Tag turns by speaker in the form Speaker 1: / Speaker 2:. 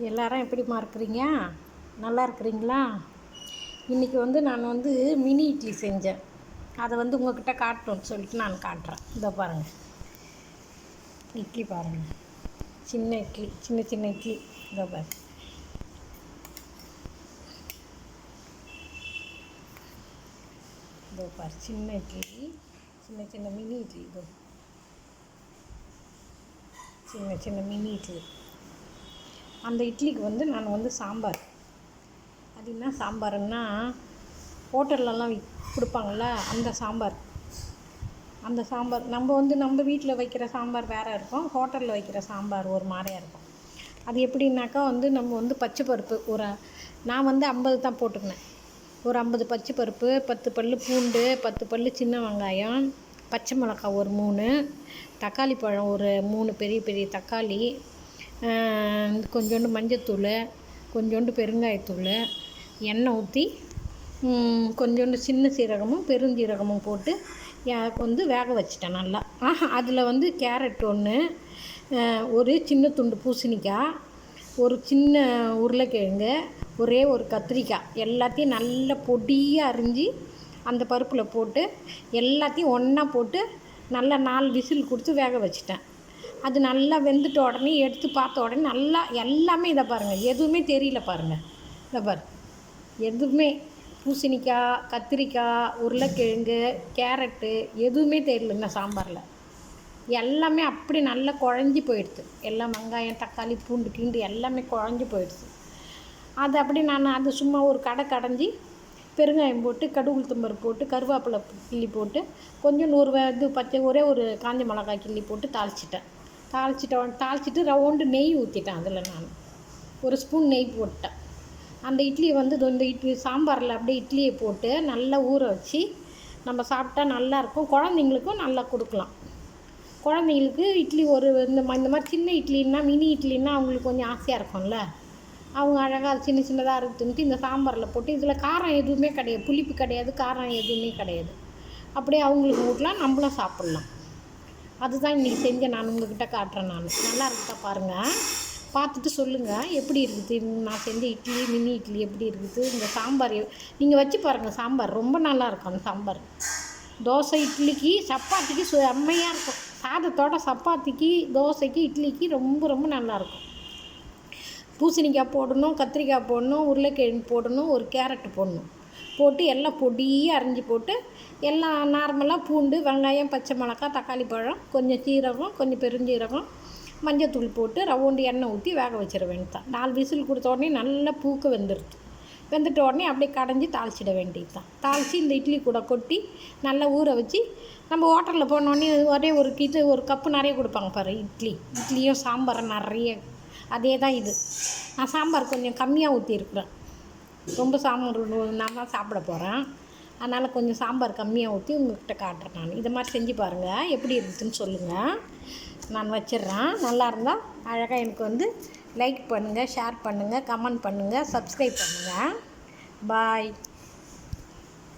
Speaker 1: எல்லாரும் எப்படிம்மா இருக்கிறீங்க? நல்லா இருக்கிறீங்களா? இன்றைக்கி நான் மினி இட்லி செஞ்சேன். அதை உங்கள்கிட்ட காட்டணும்னு சொல்லிட்டு நான் காட்டுறேன். இதோ பாருங்கள், இட்லி பாருங்கள், சின்ன இட்லி, சின்ன சின்ன இட்லி. இதோ பாருங்கள், இதோ பாரு, சின்ன இட்லி, சின்ன சின்ன மினி இட்லி. இதோ சின்ன சின்ன மினி இட்லி. அந்த இட்லிக்கு நான் சாம்பார். அது என்ன சாம்பாருன்னா, ஹோட்டல்லலாம் கொடுப்பாங்கள்ல அந்த சாம்பார். அந்த சாம்பார் நம்ம வீட்டில் வைக்கிற சாம்பார் வேறு இருக்கும், ஹோட்டலில் வைக்கிற சாம்பார் ஒரு மாதிரியாக இருக்கும். அது எப்படின்னாக்கா நம்ம பச்சை பருப்பு நான் 50 தான் போட்டுக்கினேன். ஒரு 50 பச்சை பருப்பு, 10 பல் பூண்டு, 10 பல் சின்ன வெங்காயம், பச்சை மிளகாய் ஒரு 3, தக்காளி பழம் ஒரு 3 பெரிய பெரிய தக்காளி, கொஞ்சோண்டு மஞ்சத்தூள், கொஞ்சோண்டு பெருங்காயத்தூள், எண்ணெய் ஊற்றி கொஞ்சோண்டு சின்ன சீரகமும் பெருஞ்சீரகமும் போட்டு வேக வச்சிட்டேன் நல்லா. அதில் கேரட் 1, ஒரு சின்ன துண்டு பூசணிக்காய், ஒரு சின்ன உருளைக்கிழங்கு, ஒரே ஒரு கத்திரிக்காய், எல்லாத்தையும் நல்லா பொடியாக அரிஞ்சு அந்த பருப்பில் போட்டு எல்லாத்தையும் ஒன்றா போட்டு நல்லா 4 விசில் கொடுத்து வேக வச்சிட்டேன். அது நல்லா வெந்துட்ட உடனே எடுத்து பார்த்த உடனே நல்லா எல்லாமே இதை பாருங்கள், எதுவுமே தெரியல பாருங்கள். இதை பாரு, எதுவுமே பூசணிக்காய், கத்திரிக்காய், உருளைக்கிழங்கு, கேரட்டு எதுவுமே தெரியல இந்த சாம்பாரில். எல்லாமே அப்படி நல்லா குழஞ்சி போயிடுது. எல்லாம் வெங்காயம், தக்காளி, பூண்டு கீண்டு எல்லாமே குழஞ்சி போயிடுது. அது அப்படி அது சும்மா ஒரு கடைஞ்சி பெருங்காயம் போட்டு, கடுகு உளுத்தம்பருப்பு போட்டு, கருவேப்பிலை கிள்ளி போட்டு, கொஞ்சம் ஒரே ஒரு காஞ்ச மிளகாய் கிள்ளி போட்டு தாளிச்சிட்டு ரவுண்டு நெய் ஊற்றிட்டேன். அதில் நான் ஒரு ஸ்பூன் நெய் போட்டேன். அந்த இட்லியை இந்த இட்லி சாம்பாரில் அப்படியே இட்லியை போட்டு நல்லா ஊற வச்சு நம்ம சாப்பிட்டா நல்லாயிருக்கும். குழந்தைங்களுக்கும் நல்லா கொடுக்கலாம். குழந்தைங்களுக்கு இட்லி இந்த மாதிரி சின்ன இட்லின்னா, மினி இட்லின்னா அவங்களுக்கு கொஞ்சம் ஆசையாக இருக்கும்ல, அவங்க அழகாக சின்ன சின்னதாக இருக்குதுன்ட்டு இந்த சாம்பாரில் போட்டு, இதில் காரம் எதுவுமே கிடையாது, புளிப்பு கிடையாது, காரம் எதுவுமே கிடையாது. அப்படியே அவங்களுக்கு ஊட்டலாம், நம்மளும் சாப்பிட்லாம். அதுதான் இன்றைக்கி செஞ்சேன். நான் உங்கள்கிட்ட காட்டுறேன். நல்லா இருக்குதா பாருங்கள், பார்த்துட்டு சொல்லுங்கள் எப்படி இருக்குது நான் செஞ்ச இட்லி, மினி இட்லி எப்படி இருக்குது. இந்த சாம்பார் நீங்கள் வச்சு பாருங்கள், சாம்பார் ரொம்ப நல்லாயிருக்கும். அந்த சாம்பார் தோசை, இட்லிக்கு, சப்பாத்திக்கு செம்மையாக இருக்கும். சாதத்தோட சப்பாத்திக்கு, தோசைக்கு, இட்லிக்கு ரொம்ப ரொம்ப நல்லாயிருக்கும். பூசணிக்காய் போடணும், கத்திரிக்காய் போடணும், உருளைக்கிழங்கு போடணும், ஒரு கேரட்டு போட்டு எல்லாம் பொடியாக அரிஞ்சு போட்டு, எல்லாம் நார்மலாக பூண்டு, வெங்காயம், பச்சை மிளகாய், தக்காளி பழம், கொஞ்சம் சீரகம், கொஞ்சம் பெருஞ்சீரகம், மஞ்சத்தூள் போட்டு ரவுண்டு எண்ணெய் ஊற்றி வேக வச்சிட வேண்டியது. 4 விசில் கொடுத்த உடனே நல்லா பூக்க வெந்துட்ட உடனே அப்படியே கடைஞ்சி தாளிச்சிட வேண்டியது தான். தாளித்து இந்த இட்லி கூட கொட்டி நல்லா ஊற வச்சு, நம்ம ஹோட்டலில் போனோடனே ஒரே ஒரு கப்பு நிறைய கொடுப்பாங்க பாரு, இட்லியும் சாம்பார் நிறைய. அதே தான் இது. நான் சாம்பார் கொஞ்சம் கம்மியாக ஊற்றிருக்குறேன். ரொம்ப சாம்பார் நான் தான் சாப்பிட போகிறேன், அதனால் கொஞ்சம் சாம்பார் கம்மியாக ஊற்றி உங்கள்கிட்ட காட்டுறேன். நான் இதை மாதிரி செஞ்சு பாருங்கள், எப்படி இருக்குதுன்னு சொல்லுங்கள். நான் வச்சிடுறேன். நல்லா இருந்தால் அழகாக எனக்கு லைக் பண்ணுங்கள், ஷேர் பண்ணுங்கள், கமெண்ட் பண்ணுங்கள், சப்ஸ்கிரைப் பண்ணுங்கள். பாய்.